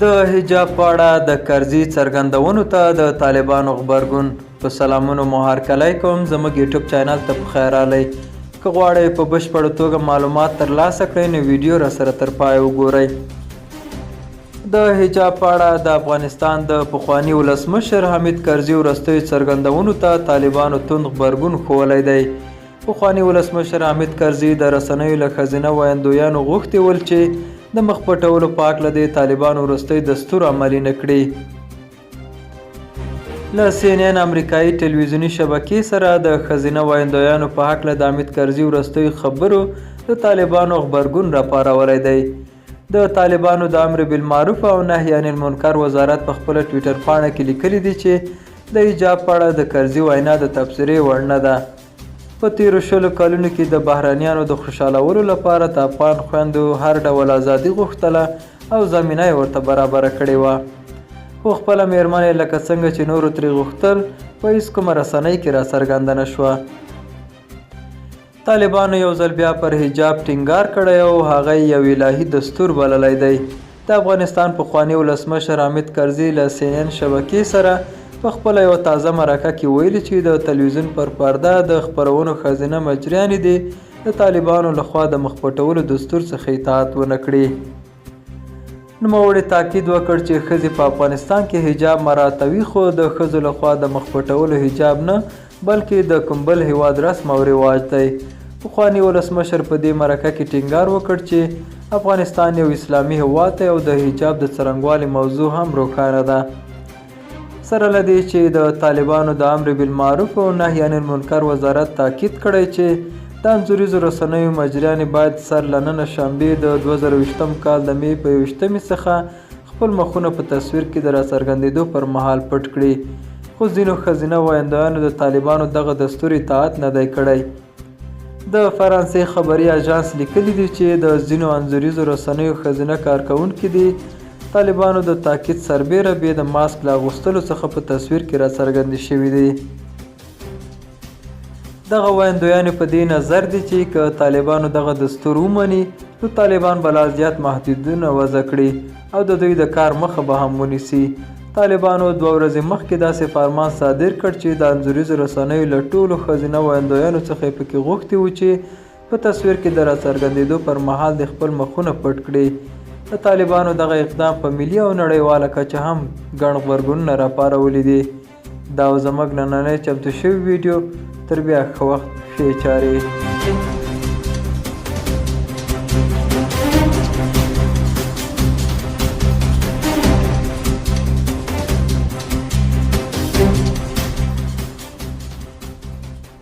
د حجاب په اړه د کرزي څرګندونو ته د طالبانو غبرګون. په سلامونو مو هرکلی کوم. زموږ یوټیوب چینل ته په خیر راغلی. که غواړئ په بشپړه توګه معلومات ترلاسه کړئ نو ویډیو راسره تر پایه وګورئ. د حجاب په اړه د افغانستان د پخواني ولسمشر حامد کرزي وروستیو څرګندونو ته طالبانو توند غبرګون ښوولی دی. پخواني ولسمشر حامد کرزي د رسنیو له ښځینه ویاندویانو غوښتي ول چې د مخ پټولو په هکله د طالبانو وروستی دستور عملي نه کړي. له CNN امریکایي ټلویزیوني شبکې سره د ښځینه ویاندویانو په هکله د حامد کرزي وروستیو خبرو د طالبانو غبرګون راپارولی دی. د طالبانو د امر بالمعروف او نهي عن المنکر وزارت په خپله ټویټر پاڼه کې لیکلي دي چې د حجاب په اړه د کرزي وینا د تبصرې وړ نه ده. په تیرو 20 کلونو کې د بهرانیانو د خوشحالولو لپاره د افغان خویندو هر ډول ازادي غوښتله او زمینه یې ورته برابره کړې وه، خو خپله میرمن یې لکه څنګه چې نورو ترې غوښتل په هېڅ کومه رسنۍ کې راڅرګنده نه شوه. طالبانو یو ځل بیا پر حجاب ټینګار کړی او هغه یې یو الهي دستور بللی دی. د افغانستان پخواني ولسمشر حامد کرزي له CNN شبکې سره په خپله یوه تازه مرکه کې ویلي چې د تلویزیون پر پرده د خپرونو ښځینه مجریانې دې د طالبانو لخوا د مخ پټولو دستور څخه اطاعت ونه کړي. نوموړي تاکید وکړ چې ښځې په افغانستان کې حجاب مراعتوي، خو د ښځو لخوا د مخ پټولو حجاب نه بلکې د کوم بل هیواد رسم او رواج دی. پخواني ولسمشر په دې مرکه کې ټینګار وکړ چې افغانستان یو اسلامي هیواد دی او د حجاب د څرنګوالي موضوع هم روښانه ده. سره له دې چې د طالبانو د امر بالمعروف او نهي عن المنکر وزارت تاکید کړی چې د انځوریزو رسنیو مجریانې باید سر له ننه شنبې د 2020 کال د مې په 21 څخه خپل مخونه په تصویر کې د راڅرګندېدو پر مهال پټ کړي، خو ځینو ښځینه ویاندویانو د طالبانو دغه دستور اطاعت نه دی کړی. د فرانسې خبري اژانس لیکلي دي چې د ځینو انځوریزو رسنیو ښځینه کارکوونکي دي طالبانو د تاکید سربیره بې د ماسک له اغوستلو څخه په تصویر کې راڅرګندې شوي دي. دغه ویاندویانې په دې نظر دي چې که طالبانو دغه دستور ومني نو طالبان به لا زیات محدودونه وضع کړي او د دوی د کار مخه به هم ونیسي. طالبانو 2 ورځې مخکې داسې فرمان صادر کړ چې د انځوریزو رسنیو له ټولو ښځینه ویاندویانو څخه یې پکې غوښتي وو چې په تصویر کې د راڅرګندېدو پر مهال د خپل مخونه پټ کړي. د طالبانو دغه اقدام په ملي او نړیواله کچه هم ګڼ غبرګونونه راپارولي دي. دا زموږ نننی چمتو شوی ویډیو. تر بیا ښه وخت، ښې چارې.